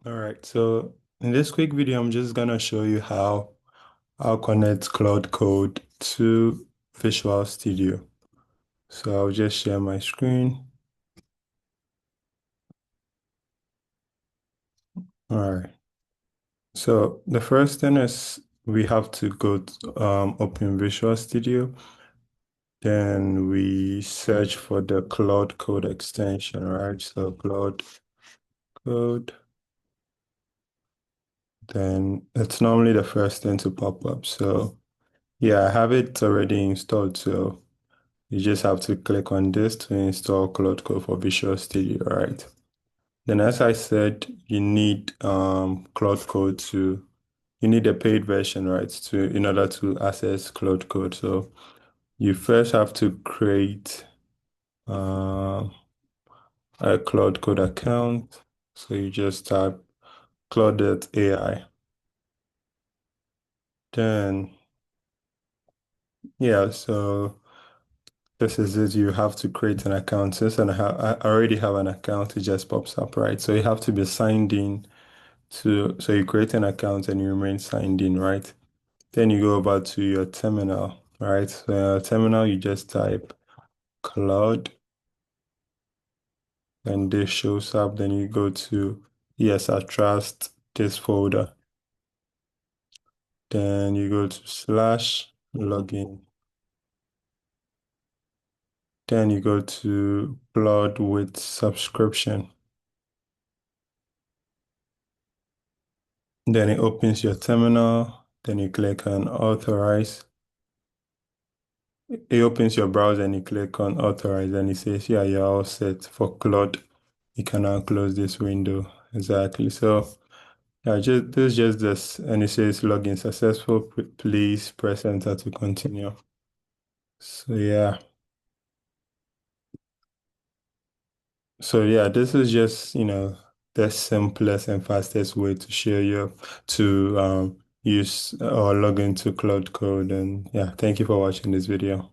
All right, so in this quick video, I'm just gonna show you how I'll connect Cloud Code to Visual Studio. So I'll just share my screen. All right. So the first thing is we have to go to open Visual Studio. Then we search for the Cloud Code extension, right? So Cloud Code. Then it's normally the first thing to pop up. So yeah, I have it already installed. So you just have to click on this to install Cloud Code for Visual Studio, right? Then, as I said, you need Cloud Code to you need a paid version, right? To in order to access Cloud Code. So you first have to create uh, a Cloud Code account. So you just type Claude.ai. Then yeah, so this is it. You have to create an account. Since I already have an account, it just pops up, right? So you have to be signed in so you create an account and you remain signed in, right? Then you go over to your terminal, right? So in your terminal, you just type cloud and this shows up. Then you go to, yes, I trust this folder. Then you go to slash login. Then you go to Cloud with subscription. Then it opens your terminal. Then you click on authorize. It opens your browser and you click on authorize and it says, yeah, you're all set for Claude. You can now close this window. Exactly. So yeah, just this and it says login successful. Please press enter to continue. So yeah. So yeah, this is just, the simplest and fastest way to share use or log into Cloud Code. And yeah, thank you for watching this video.